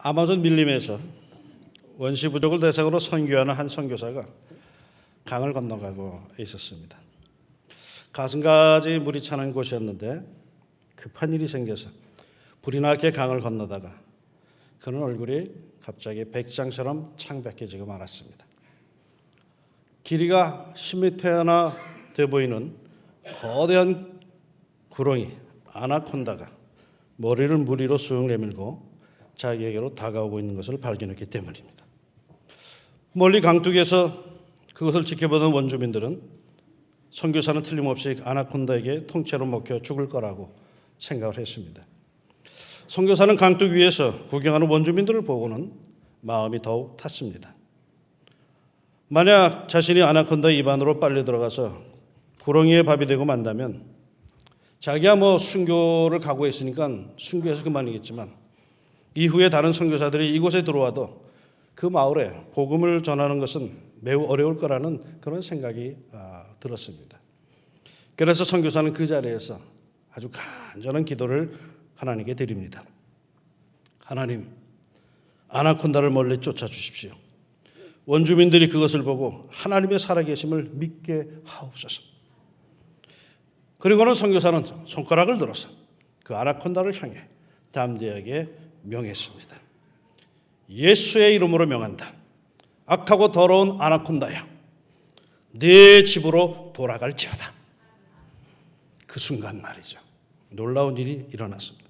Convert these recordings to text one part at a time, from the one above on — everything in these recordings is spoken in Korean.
아마존 밀림에서 원시 부족을 대상으로 선교하는 한 선교사가 강을 건너가고 있었습니다. 가슴까지 물이 차는 곳이었는데 급한 일이 생겨서 불이 나게 강을 건너다가 그는 얼굴이 갑자기 백장처럼 창백해지고 말았습니다. 길이가 10m나 돼 보이는 거대한 구렁이 아나콘다가 머리를 물 위로 쑥 내밀고 자기에게로 다가오고 있는 것을 발견했기 때문입니다. 멀리 강둑에서 그것을 지켜보던 원주민들은 선교사는 틀림없이 아나콘다에게 통째로 먹혀 죽을 거라고 생각을 했습니다. 선교사는 강둑 위에서 구경하는 원주민들을 보고는 마음이 더욱 탔습니다. 만약 자신이 아나콘다 입안으로 빨려 들어가서 구렁이에 밥이 되고 만다면 자기야 순교를 각오했으니까 순교해서 그만이겠지만 이후에 다른 선교사들이 이곳에 들어와도 그 마을에 복음을 전하는 것은 매우 어려울 거라는 그런 생각이 들었습니다. 그래서 선교사는 그 자리에서 아주 간절한 기도를 하나님께 드립니다. 하나님, 아나콘다를 멀리 쫓아주십시오. 원주민들이 그것을 보고 하나님의 살아계심을 믿게 하옵소서. 그리고는 선교사는 손가락을 들어서 그 아나콘다를 향해 담대하게 명했습니다. 예수의 이름으로 명한다. 악하고 더러운 아나콘다야, 네 집으로 돌아갈지어다. 그 순간 말이죠, 놀라운 일이 일어났습니다.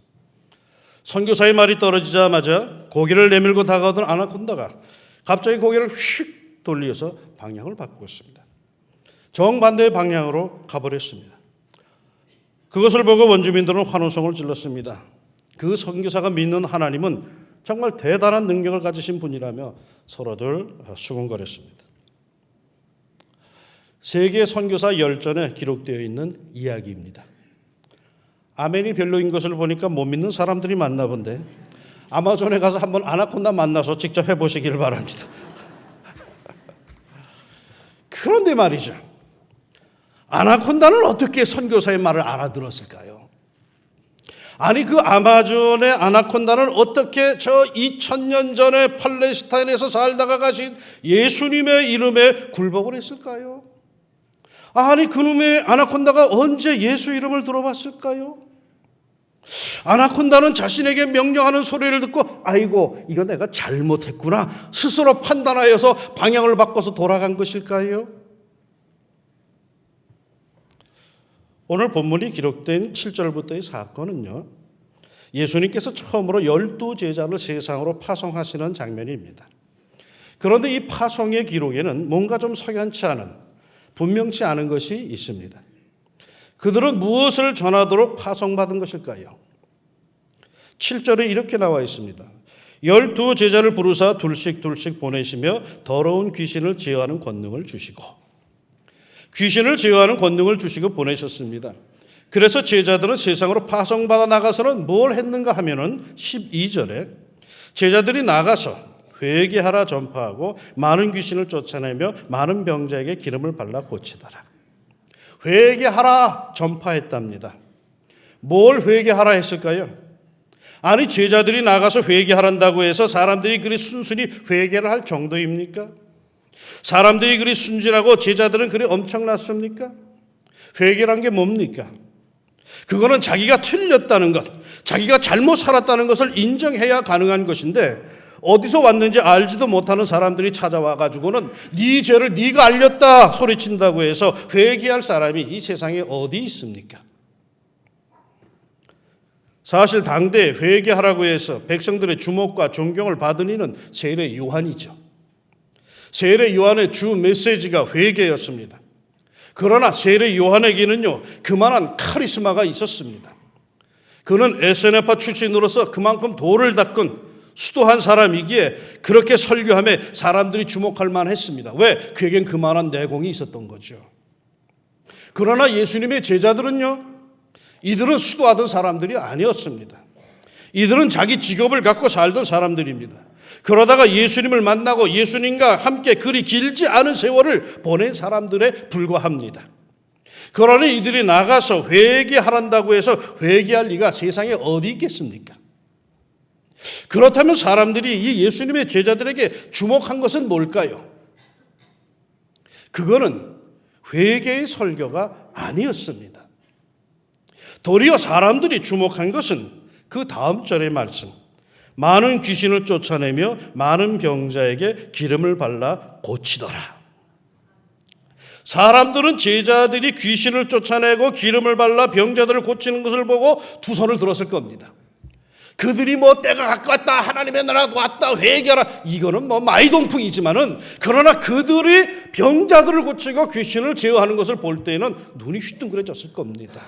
선교사의 말이 떨어지자마자 고개를 내밀고 다가오던 아나콘다가 갑자기 고개를 휙 돌려서 방향을 바꾸었습니다. 정반대의 방향으로 가버렸습니다. 그것을 보고 원주민들은 환호성을 질렀습니다. 그 선교사가 믿는 하나님은 정말 대단한 능력을 가지신 분이라며 서로들 수군거렸습니다. 세계 선교사 열전에 기록되어 있는 이야기입니다. 아멘이 별로인 것을 보니까 못 믿는 사람들이 많나 본데 아마존에 가서 한번 아나콘다 만나서 직접 해보시기를 바랍니다. 그런데 말이죠, 아나콘다는 어떻게 선교사의 말을 알아들었을까요? 아니, 그 아마존의 아나콘다는 어떻게 저 2000년 전에 팔레스타인에서 살다가 가신 예수님의 이름에 굴복을 했을까요? 아니, 그놈의 아나콘다가 언제 예수 이름을 들어봤을까요? 아나콘다는 자신에게 명령하는 소리를 듣고 아이고, 이거 내가 잘못했구나 스스로 판단하여서 방향을 바꿔서 돌아간 것일까요? 오늘 본문이 기록된 7절부터의 사건은요, 예수님께서 처음으로 12제자를 세상으로 파송하시는 장면입니다. 그런데 이 파송의 기록에는 뭔가 좀 석연치 않은, 분명치 않은 것이 있습니다. 그들은 무엇을 전하도록 파송받은 것일까요? 7절에 이렇게 나와 있습니다. 12제자를 부르사 둘씩 보내시며 더러운 귀신을 제어하는 권능을 주시고, 귀신을 제어하는 권능을 주시고 보내셨습니다. 그래서 제자들은 세상으로 파송받아 나가서는 뭘 했는가 하면은 12절에 제자들이 나가서 회개하라 전파하고 많은 귀신을 쫓아내며 많은 병자에게 기름을 발라 고치더라. 회개하라 전파했답니다. 뭘 회개하라 했을까요? 아니, 제자들이 나가서 회개하란다고 해서 사람들이 그리 순순히 회개를 할 정도입니까? 사람들이 그리 순진하고 제자들은 그리 엄청났습니까? 회개란 게 뭡니까? 그거는 자기가 틀렸다는 것, 자기가 잘못 살았다는 것을 인정해야 가능한 것인데 어디서 왔는지 알지도 못하는 사람들이 찾아와 가지고는 네 죄를 네가 알렸다 소리친다고 해서 회개할 사람이 이 세상에 어디 있습니까? 사실 당대에 회개하라고 해서 백성들의 주목과 존경을 받은 이는 세례 요한이죠. 세례 요한의 주 메시지가 회개였습니다. 그러나 세례 요한에게는요, 그만한 카리스마가 있었습니다. 그는 에세네파 출신으로서 그만큼 도를 닦은 수도한 사람이기에 그렇게 설교함에 사람들이 주목할 만했습니다. 왜? 그에겐 그만한 내공이 있었던 거죠. 그러나 예수님의 제자들은요, 이들은 수도하던 사람들이 아니었습니다. 이들은 자기 직업을 갖고 살던 사람들입니다. 그러다가 예수님을 만나고 예수님과 함께 그리 길지 않은 세월을 보낸 사람들에 불과합니다. 그러니 이들이 나가서 회개하란다고 해서 회개할 리가 세상에 어디 있겠습니까? 그렇다면 사람들이 이 예수님의 제자들에게 주목한 것은 뭘까요? 그거는 회개의 설교가 아니었습니다. 도리어 사람들이 주목한 것은 그 다음 절의 말씀. 많은 귀신을 쫓아내며 많은 병자에게 기름을 발라 고치더라. 사람들은 제자들이 귀신을 쫓아내고 기름을 발라 병자들을 고치는 것을 보고 두 손을 들었을 겁니다. 그들이 때가 가까웠다, 하나님의 나라가 왔다, 회개하라, 이거는 마이동풍이지만은, 그러나 그들이 병자들을 고치고 귀신을 제어하는 것을 볼 때에는 눈이 휘둥그레졌을 겁니다.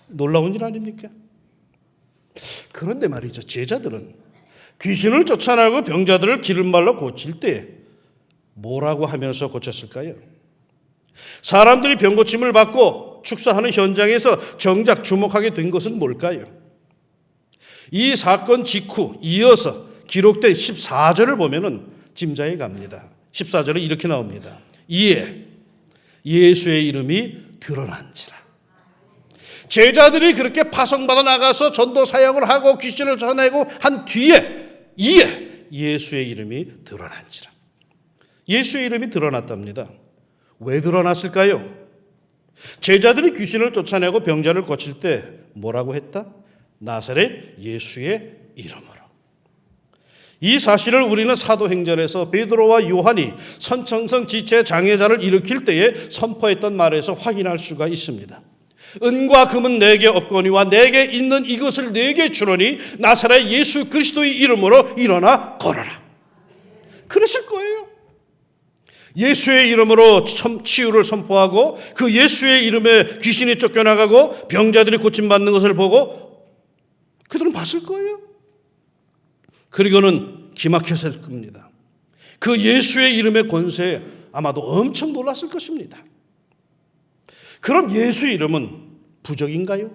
놀라운 일 아닙니까? 그런데 말이죠, 제자들은 귀신을 쫓아내고 병자들을 기름 발라 고칠 때 뭐라고 하면서 고쳤을까요? 사람들이 병고침을 받고 축사하는 현장에서 정작 주목하게 된 것은 뭘까요? 이 사건 직후 이어서 기록된 14절을 보면은 짐작이 갑니다. 14절에 이렇게 나옵니다. 이에 예수의 이름이 드러난지라. 제자들이 그렇게 파송받아 나가서 전도 사역을 하고 귀신을 쫓아내고 한 뒤에 이에 예수의 이름이 드러난지라. 예수의 이름이 드러났답니다. 왜 드러났을까요? 제자들이 귀신을 쫓아내고 병자를 고칠 때 뭐라고 했다? 나사렛 예수의 이름으로. 이 사실을 우리는 사도행전에서 베드로와 요한이 선청성 지체 장애자를 일으킬 때에 선포했던 말에서 확인할 수가 있습니다. 은과 금은 내게 없거니와 내게 있는 이것을 내게 주노니 나사렛 예수 그리스도의 이름으로 일어나 걸어라. 그랬을 거예요. 예수의 이름으로 치유를 선포하고 그 예수의 이름에 귀신이 쫓겨나가고 병자들이 고침받는 것을 보고 그들은 봤을 거예요. 그리고는 기막혔을 겁니다. 그 예수의 이름의 권세에 아마도 엄청 놀랐을 것입니다. 그럼 예수 이름은 부적인가요?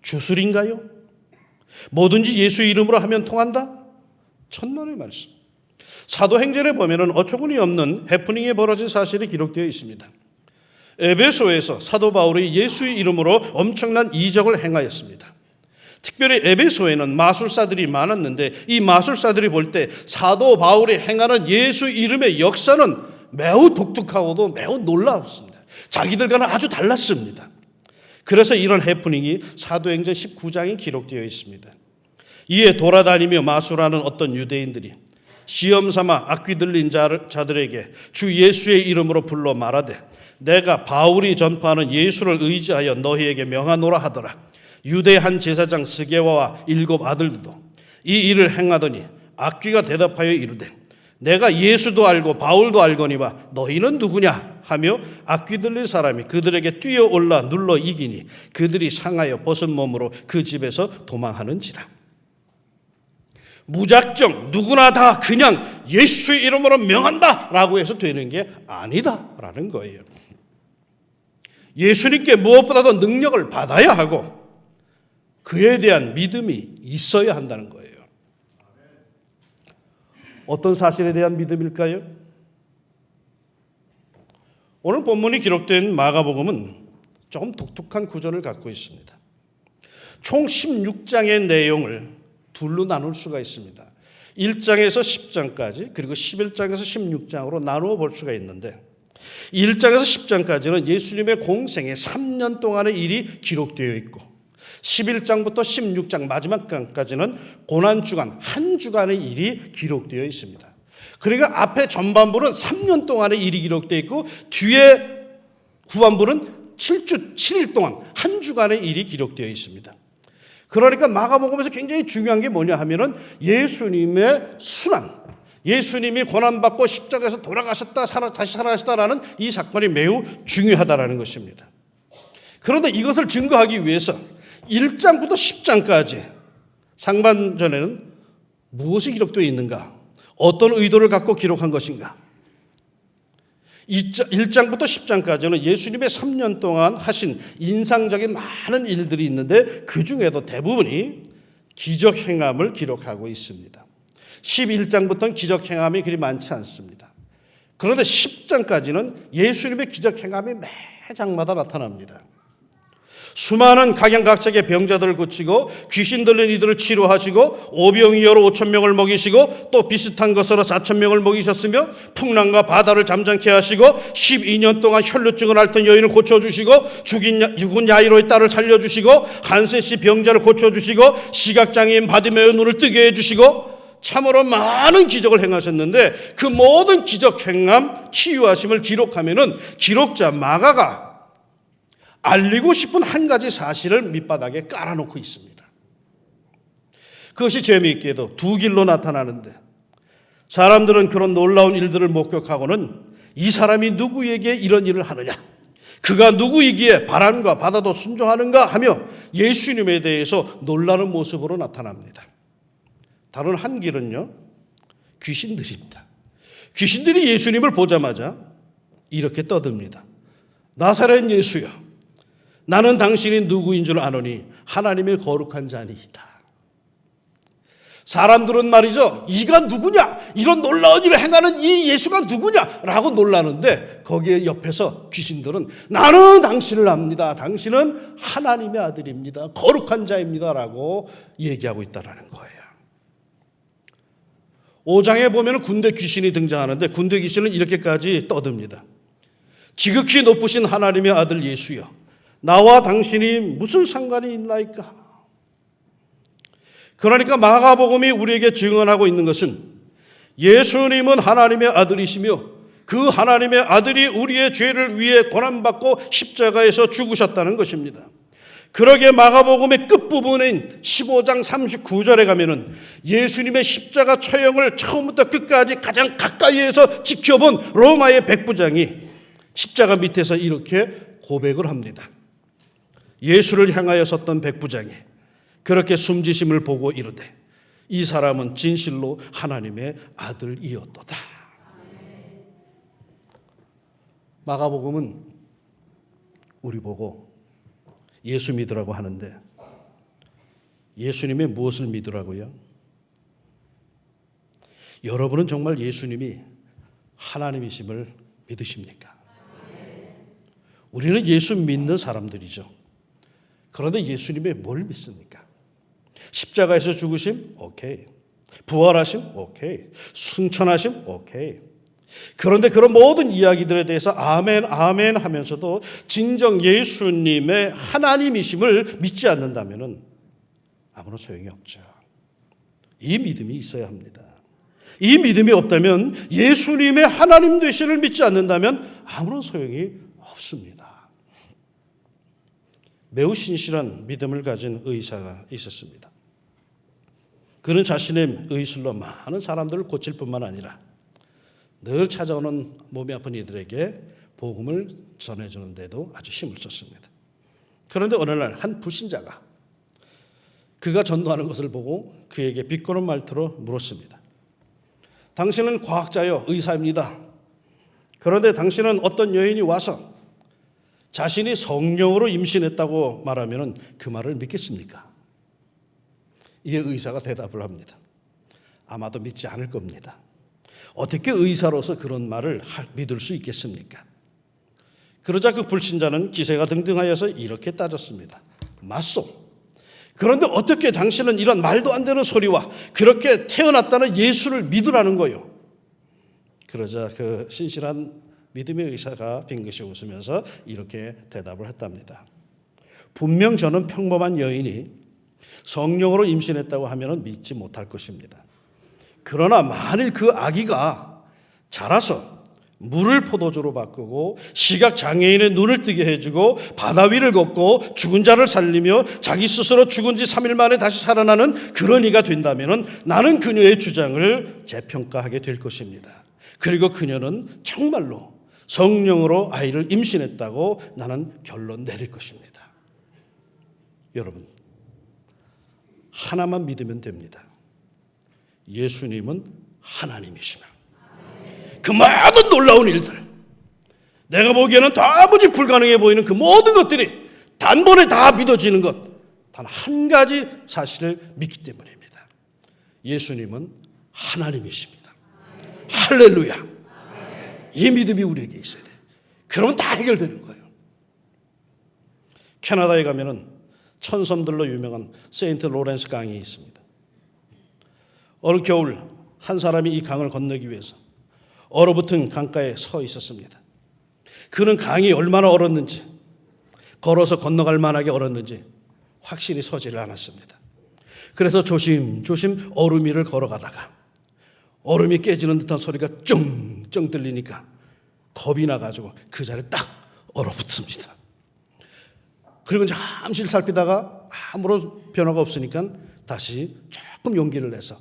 주술인가요? 뭐든지 예수 이름으로 하면 통한다? 천만의 말씀. 사도행전에 보면은 어처구니 없는 해프닝이 벌어진 사실이 기록되어 있습니다. 에베소에서 사도 바울이 예수의 이름으로 엄청난 이적을 행하였습니다. 특별히 에베소에는 마술사들이 많았는데 이 마술사들이 볼 때 사도 바울이 행하는 예수 이름의 역사는 매우 독특하고도 매우 놀라웠습니다. 자기들과는 아주 달랐습니다. 그래서 이런 해프닝이 사도행전 19장에 기록되어 있습니다. 이에 돌아다니며 마술하는 어떤 유대인들이 시험삼아 악귀 들린 자들에게 주 예수의 이름으로 불러 말하되 내가 바울이 전파하는 예수를 의지하여 너희에게 명하노라 하더라. 유대 한 제사장 스게와와 7 아들도 이 일을 행하더니 악귀가 대답하여 이르되 내가 예수도 알고 바울도 알거니와 너희는 누구냐 하며 악귀 들린 사람이 그들에게 뛰어올라 눌러 이기니 그들이 상하여 벗은 몸으로 그 집에서 도망하는지라. 무작정 누구나 다 그냥 예수의 이름으로 명한다 라고 해서 되는 게 아니다라는 거예요. 예수님께 무엇보다도 능력을 받아야 하고 그에 대한 믿음이 있어야 한다는 거예요. 어떤 사실에 대한 믿음일까요? 오늘 본문이 기록된 마가복음은 조금 독특한 구조를 갖고 있습니다. 총 16장의 내용을 둘로 나눌 수가 있습니다. 1장에서 10장까지 그리고 11장에서 16장으로 나누어 볼 수가 있는데 1장에서 10장까지는 예수님의 공생의 3년 동안의 일이 기록되어 있고 11장부터 16장 마지막 장까지는 고난주간 한 주간의 일이 기록되어 있습니다. 그러니까 앞에 전반부는 3년 동안의 일이 기록되어 있고 뒤에 후반부는 7주 7일 동안 한 주간의 일이 기록되어 있습니다. 그러니까 마가복음에서 굉장히 중요한 게 뭐냐 하면은 예수님의 순환, 예수님이 고난받고 십자가에서 돌아가셨다 다시 살아가셨다라는 이 사건이 매우 중요하다라는 것입니다. 그런데 이것을 증거하기 위해서 1장부터 10장까지 상반전에는 무엇이 기록되어 있는가? 어떤 의도를 갖고 기록한 것인가? 1장부터 10장까지는 예수님의 3년 동안 하신 인상적인 많은 일들이 있는데 그 중에도 대부분이 기적 행함을 기록하고 있습니다. 11장부터는 기적 행함이 그리 많지 않습니다. 그런데 10장까지는 예수님의 기적 행함이 매 장마다 나타납니다. 수많은 각양각색의 병자들을 고치고 귀신 들린 이들을 치료하시고 오병이어로 5,000명을 먹이시고 또 비슷한 것으로 4,000명을 먹이셨으며 풍랑과 바다를 잠잠케 하시고 12년 동안 혈루증을 앓던 여인을 고쳐주시고 죽은 야이로의 딸을 살려주시고 한세씨 병자를 고쳐주시고 시각장애인 바디메의 눈을 뜨게 해주시고 참으로 많은 기적을 행하셨는데 그 모든 기적 행함 치유하심을 기록하면은 기록자 마가가 알리고 싶은 한 가지 사실을 밑바닥에 깔아놓고 있습니다. 그것이 재미있게도 두 길로 나타나는데 사람들은 그런 놀라운 일들을 목격하고는 이 사람이 누구에게 이런 일을 하느냐, 그가 누구이기에 바람과 바다도 순종하는가 하며 예수님에 대해서 놀라는 모습으로 나타납니다. 다른 한 길은요, 귀신들입니다. 귀신들이 예수님을 보자마자 이렇게 떠듭니다. 나사렛 예수여, 나는 당신이 누구인 줄 아노니 하나님의 거룩한 자니이다. 사람들은 말이죠, 이가 누구냐, 이런 놀라운 일을 행하는 이 예수가 누구냐라고 놀라는데 거기에 옆에서 귀신들은 나는 당신을 압니다. 당신은 하나님의 아들입니다. 거룩한 자입니다라고 얘기하고 있다는 거예요. 5장에 보면 군대 귀신이 등장하는데 군대 귀신은 이렇게까지 떠듭니다. 지극히 높으신 하나님의 아들 예수여, 나와 당신이 무슨 상관이 있나이까? 그러니까 마가복음이 우리에게 증언하고 있는 것은 예수님은 하나님의 아들이시며 그 하나님의 아들이 우리의 죄를 위해 고난받고 십자가에서 죽으셨다는 것입니다. 그러기에 마가복음의 끝부분인 15장 39절에 가면은 예수님의 십자가 처형을 처음부터 끝까지 가장 가까이에서 지켜본 로마의 백부장이 십자가 밑에서 이렇게 고백을 합니다. 예수를 향하여 섰던 백부장이 그렇게 숨지심을 보고 이르되 이 사람은 진실로 하나님의 아들이었도다. 마가복음은 우리 보고 예수 믿으라고 하는데 예수님의 무엇을 믿으라고요? 여러분은 정말 예수님이 하나님이심을 믿으십니까? 우리는 예수 믿는 사람들이죠. 그런데 예수님의 뭘 믿습니까? 십자가에서 죽으심? 오케이. 부활하심? 오케이. 승천하심? 오케이. 그런데 그런 모든 이야기들에 대해서 아멘 아멘 하면서도 진정 예수님의 하나님이심을 믿지 않는다면 아무런 소용이 없죠. 이 믿음이 있어야 합니다. 이 믿음이 없다면, 예수님의 하나님 되시를 믿지 않는다면 아무런 소용이 없습니다. 매우 신실한 믿음을 가진 의사가 있었습니다. 그는 자신의 의술로 많은 사람들을 고칠 뿐만 아니라 늘 찾아오는 몸이 아픈 이들에게 복음을 전해주는 데도 아주 힘을 썼습니다. 그런데 어느 날 한 불신자가 그가 전도하는 것을 보고 그에게 비꼬는 말투로 물었습니다. 당신은 과학자요, 의사입니다. 그런데 당신은 어떤 여인이 와서 자신이 성령으로 임신했다고 말하면 그 말을 믿겠습니까? 이에 의사가 대답을 합니다. 아마도 믿지 않을 겁니다. 어떻게 의사로서 그런 말을 믿을 수 있겠습니까? 그러자 그 불신자는 기세가 등등하여서 이렇게 따졌습니다. 맞소. 그런데 어떻게 당신은 이런 말도 안 되는 소리와 그렇게 태어났다는 예수를 믿으라는 거요? 그러자 그 신실한 믿음의 의사가 빙긋이 웃으면서 이렇게 대답을 했답니다. 분명 저는 평범한 여인이 성령으로 임신했다고 하면 믿지 못할 것입니다. 그러나 만일 그 아기가 자라서 물을 포도주로 바꾸고 시각장애인의 눈을 뜨게 해주고 바다 위를 걷고 죽은 자를 살리며 자기 스스로 죽은 지 3일 만에 다시 살아나는 그런 이가 된다면 나는 그녀의 주장을 재평가하게 될 것입니다. 그리고 그녀는 정말로 성령으로 아이를 임신했다고 나는 결론 내릴 것입니다. 여러분, 하나만 믿으면 됩니다. 예수님은 하나님이시며 그 모든 놀라운 일들, 내가 보기에는 도무지 불가능해 보이는 그 모든 것들이 단번에 다 믿어지는 것, 단 한 가지 사실을 믿기 때문입니다. 예수님은 하나님이십니다. 할렐루야. 이 믿음이 우리에게 있어야 돼요. 그러면 다 해결되는 거예요. 캐나다에 가면은 천섬들로 유명한 세인트 로렌스 강이 있습니다. 어느 겨울 한 사람이 이 강을 건너기 위해서 얼어붙은 강가에 서 있었습니다. 그는 강이 얼마나 얼었는지, 걸어서 건너갈 만하게 얼었는지 확실히 서지를 않았습니다. 그래서 조심조심 얼음 위를 걸어가다가 얼음이 깨지는 듯한 소리가 쫑쫑 들리니까 겁이 나가지고 그 자리에 딱 얼어붙습니다. 그리고 잠시 살피다가 아무런 변화가 없으니까 다시 조금 용기를 내서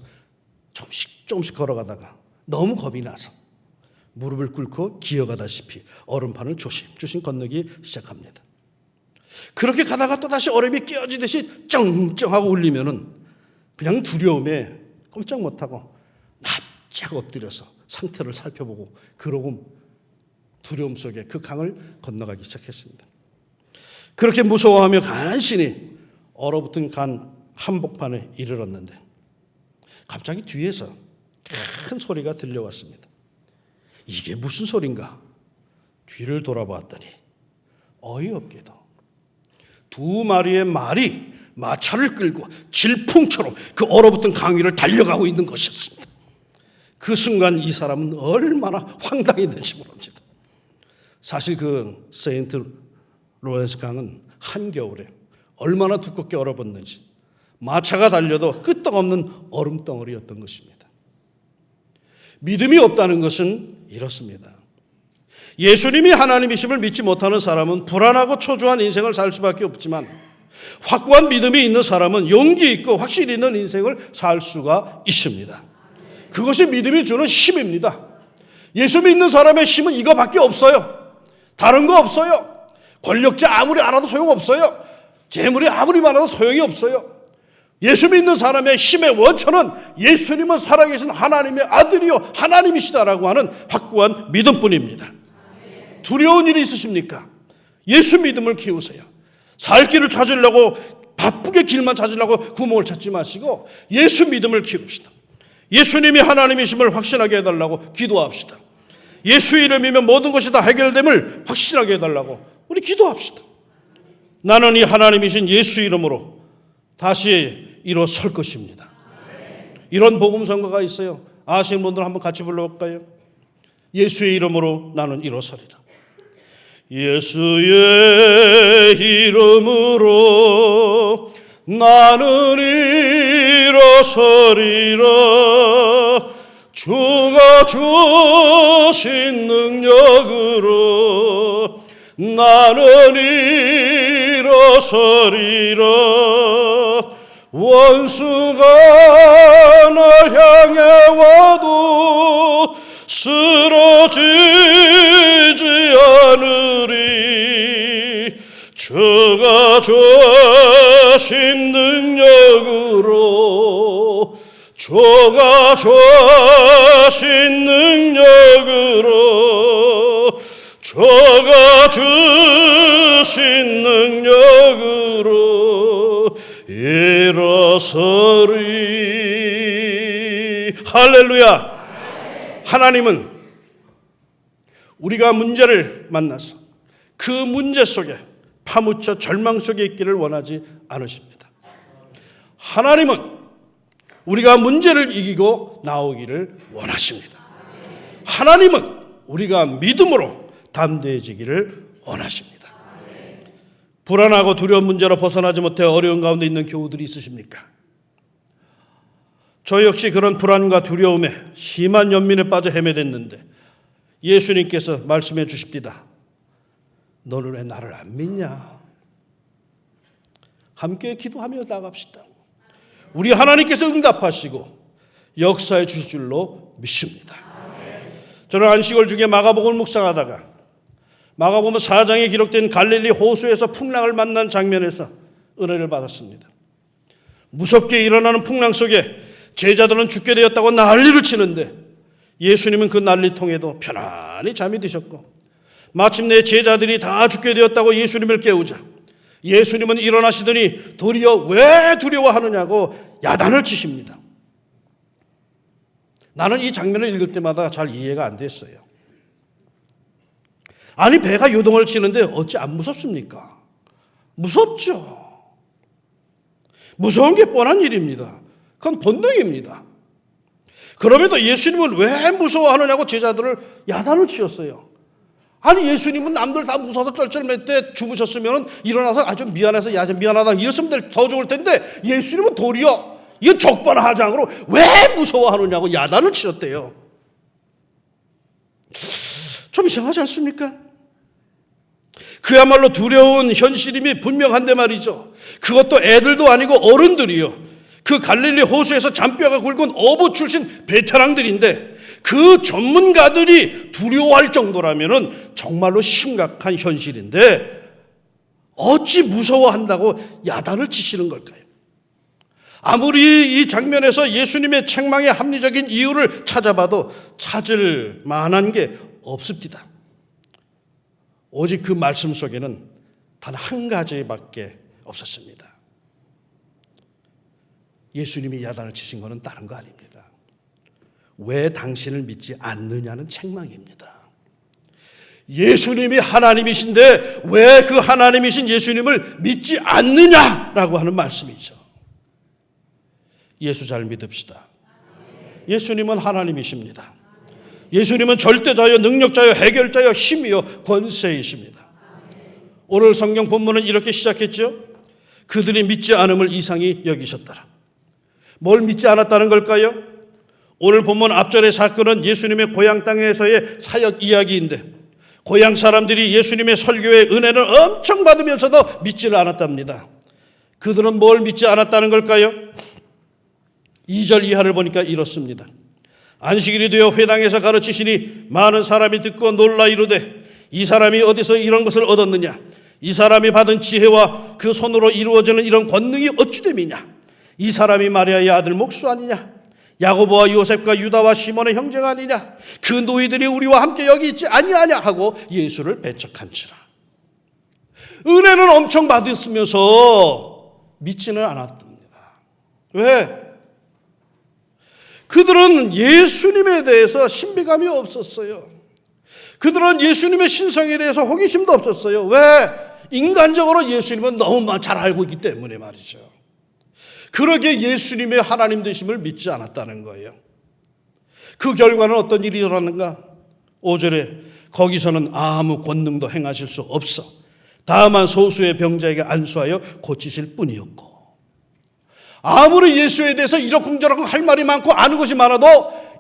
조금씩 걸어가다가 너무 겁이 나서 무릎을 꿇고 기어가다시피 얼음판을 조심조심 건너기 시작합니다. 그렇게 가다가 또다시 얼음이 깨어지듯이 쩡쩡하고 울리면은 그냥 두려움에 꼼짝 못하고 납작 엎드려서 상태를 살펴보고 그러고 두려움 속에 그 강을 건너가기 시작했습니다. 그렇게 무서워하며 간신히 얼어붙은 간 한복판에 이르렀는데 갑자기 뒤에서 큰 소리가 들려왔습니다. 이게 무슨 소린가? 뒤를 돌아보았더니 어이없게도 두 마리의 말이 마차를 끌고 질풍처럼 그 얼어붙은 강 위를 달려가고 있는 것이었습니다. 그 순간 이 사람은 얼마나 황당했는지 모릅니다. 사실 그 세인트 로렌스 강은 한겨울에 얼마나 두껍게 얼어붙는지 마차가 달려도 끄떡없는 얼음덩어리였던 것입니다. 믿음이 없다는 것은 이렇습니다. 예수님이 하나님이심을 믿지 못하는 사람은 불안하고 초조한 인생을 살 수밖에 없지만 확고한 믿음이 있는 사람은 용기 있고 확신 있는 인생을 살 수가 있습니다. 그것이 믿음이 주는 힘입니다. 예수 믿는 사람의 힘은 이거밖에 없어요. 다른 거 없어요. 권력자 아무리 알아도 소용없어요. 재물이 아무리 많아도 소용이 없어요. 예수 믿는 사람의 힘의 원천은 예수님은 살아계신 하나님의 아들이요 하나님이시다라고 하는 확고한 믿음뿐입니다. 두려운 일이 있으십니까? 예수 믿음을 키우세요. 살 길을 찾으려고 바쁘게 길만 찾으려고 구멍을 찾지 마시고 예수 믿음을 키웁시다. 예수님이 하나님이심을 확신하게 해달라고 기도합시다. 예수 이름이면 모든 것이 다 해결됨을 확신하게 해달라고 우리 기도합시다. 나는 이 하나님이신 예수 이름으로 다시 일어설 것입니다. 이런 복음 선거가 있어요. 아시는 분들 한번 같이 불러볼까요? 예수의 이름으로 나는 일어서리라. 예수의 이름으로 나는 일어서리라. 주가 주신 능력으로 나는 일어서리라. 원수가 날 향해 와도 쓰러지지 않으리. 주가 주신 능력으로 주가 주신 능력으로 주가 주신 능력으로 일어서리. 할렐루야. 하나님은 우리가 문제를 만나서 그 문제 속에 파묻혀 절망 속에 있기를 원하지 않으십니다. 하나님은 우리가 문제를 이기고 나오기를 원하십니다. 하나님은 우리가 믿음으로 담대해지기를 원하십니다. 불안하고 두려운 문제로 벗어나지 못해 어려운 가운데 있는 교우들이 있으십니까? 저 역시 그런 불안과 두려움에 심한 연민에 빠져 헤매댔는데 예수님께서 말씀해 주십니다. 너는 왜 나를 안 믿냐? 함께 기도하며 나갑시다. 우리 하나님께서 응답하시고 역사해 주실 줄로 믿습니다. 저는 안식월 중에 마가복음을 묵상하다가 마가복음 4장에 기록된 갈릴리 호수에서 풍랑을 만난 장면에서 은혜를 받았습니다. 무섭게 일어나는 풍랑 속에 제자들은 죽게 되었다고 난리를 치는데 예수님은 그 난리통에도 편안히 잠이 드셨고 마침내 제자들이 다 죽게 되었다고 예수님을 깨우자 예수님은 일어나시더니 도리어 왜 두려워하느냐고 야단을 치십니다. 나는 이 장면을 읽을 때마다 잘 이해가 안 됐어요. 아니 배가 요동을 치는데 어찌 안 무섭습니까? 무섭죠. 무서운 게 뻔한 일입니다. 그건 본능입니다. 그럼에도 예수님은 왜 무서워하느냐고 제자들을 야단을 치었어요. 아니 예수님은 남들 다 무서워서 쩔쩔맬 때 주무셨으면 일어나서 아주 미안해서 야 미안하다 이랬으면 더 좋을 텐데 예수님은 도리어 이거 적반하장으로 왜 무서워하느냐고 야단을 치셨대요. 좀 이상하지 않습니까? 그야말로 두려운 현실임이 분명한데 말이죠. 그것도 애들도 아니고 어른들이요. 그 갈릴리 호수에서 잔뼈가 굵은 어부 출신 베테랑들인데 그 전문가들이 두려워할 정도라면 정말로 심각한 현실인데 어찌 무서워한다고 야단을 치시는 걸까요? 아무리 이 장면에서 예수님의 책망의 합리적인 이유를 찾아봐도 찾을 만한 게 없습니다. 오직 그 말씀 속에는 단 한 가지밖에 없었습니다. 예수님이 야단을 치신 것은 다른 거 아닙니다. 왜 당신을 믿지 않느냐는 책망입니다. 예수님이 하나님이신데 왜 그 하나님이신 예수님을 믿지 않느냐라고 하는 말씀이죠. 예수 잘 믿읍시다. 예수님은 하나님이십니다. 예수님은 절대자요, 능력자요, 해결자요, 힘이요, 권세이십니다. 오늘 성경 본문은 이렇게 시작했죠. 그들이 믿지 않음을 이상히 여기셨더라. 뭘 믿지 않았다는 걸까요? 오늘 본문 앞절의 사건은 예수님의 고향 땅에서의 사역 이야기인데 고향 사람들이 예수님의 설교의 은혜를 엄청 받으면서도 믿지를 않았답니다. 그들은 뭘 믿지 않았다는 걸까요? 2절 이하를 보니까 이렇습니다. 안식일이 되어 회당에서 가르치시니 많은 사람이 듣고 놀라 이르되 이 사람이 어디서 이런 것을 얻었느냐? 이 사람이 받은 지혜와 그 손으로 이루어지는 이런 권능이 어찌 됨이냐? 이 사람이 마리아의 아들 목수 아니냐? 야고보와 요셉과 유다와 시몬의 형제가 아니냐? 그 노이들이 우리와 함께 여기 있지 아니하냐 하고 예수를 배척한지라. 은혜는 엄청 받았으면서 믿지는 않았답니다. 왜? 그들은 예수님에 대해서 신비감이 없었어요. 그들은 예수님의 신성에 대해서 호기심도 없었어요. 왜? 인간적으로 예수님은 너무 잘 알고 있기 때문에 말이죠. 그러기에 예수님의 하나님 되심을 믿지 않았다는 거예요. 그 결과는 어떤 일이 일어났는가? 5절에 거기서는 아무 권능도 행하실 수 없어 다만 소수의 병자에게 안수하여 고치실 뿐이었고, 아무리 예수에 대해서 이러쿵저러쿵 할 말이 많고 아는 것이 많아도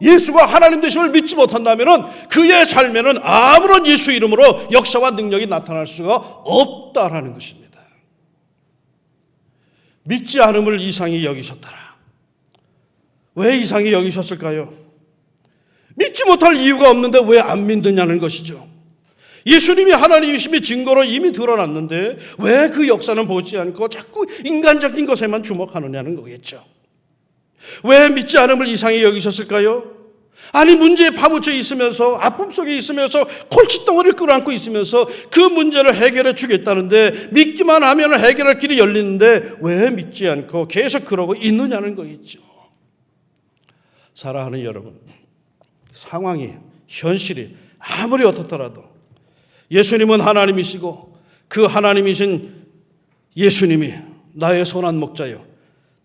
예수가 하나님 되심을 믿지 못한다면 그의 삶에는 아무런 예수 이름으로 역사와 능력이 나타날 수가 없다라는 것입니다. 믿지 않음을 이상히 여기셨더라. 왜 이상히 여기셨을까요? 믿지 못할 이유가 없는데 왜 안 믿느냐는 것이죠. 예수님이 하나님이심이 증거로 이미 드러났는데 왜 그 역사는 보지 않고 자꾸 인간적인 것에만 주목하느냐는 거겠죠. 왜 믿지 않음을 이상히 여기셨을까요? 아니 문제에 파묻혀 있으면서 아픔 속에 있으면서 골칫덩어리를 끌어안고 있으면서 그 문제를 해결해 주겠다는데 믿기만 하면 해결할 길이 열리는데 왜 믿지 않고 계속 그러고 있느냐는 거겠죠. 사랑하는 여러분, 상황이 현실이 아무리 어떻더라도 예수님은 하나님이시고 그 하나님이신 예수님이 나의 선한 목자요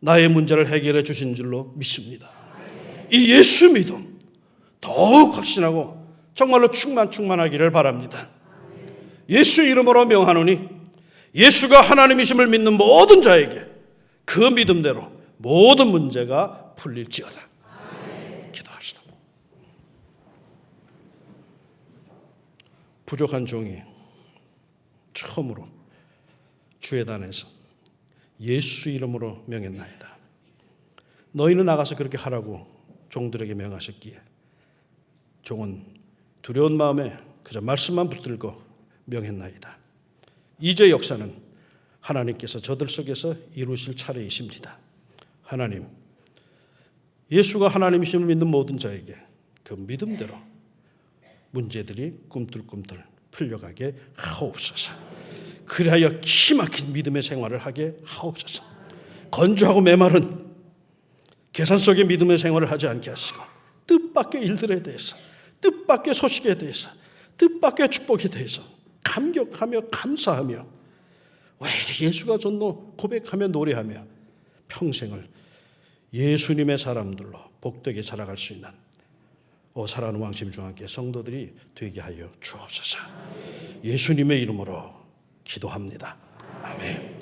나의 문제를 해결해 주신 줄로 믿습니다. 이 예수 믿음 더욱 확신하고 정말로 충만하기를 바랍니다. 예수 이름으로 명하노니 예수가 하나님이심을 믿는 모든 자에게 그 믿음대로 모든 문제가 풀릴지어다. 기도합시다. 부족한 종이 처음으로 주회단에서 예수 이름으로 명했나이다. 너희는 나가서 그렇게 하라고 종들에게 명하셨기에 종은 두려운 마음에 그저 말씀만 붙들고 명했나이다. 이제 역사는 하나님께서 저들 속에서 이루실 차례이십니다. 하나님, 예수가 하나님이심을 믿는 모든 자에게 그 믿음대로 문제들이 꿈틀꿈틀 풀려가게 하옵소서. 그리하여 기막힌 믿음의 생활을 하게 하옵소서. 건조하고 메마른 계산 속의 믿음의 생활을 하지 않게 하시고 뜻밖의 일들에 대해서, 뜻밖의 소식에 대해서, 뜻밖의 축복에 대해서 감격하며 감사하며 왜 이리 예수가 좋노 고백하며 노래하며 평생을 예수님의 사람들로 복되게 살아갈 수 있는 사랑하는 왕심중앙교회 성도들이 되게 하여 주옵소서. 예수님의 이름으로 기도합니다. 아멘.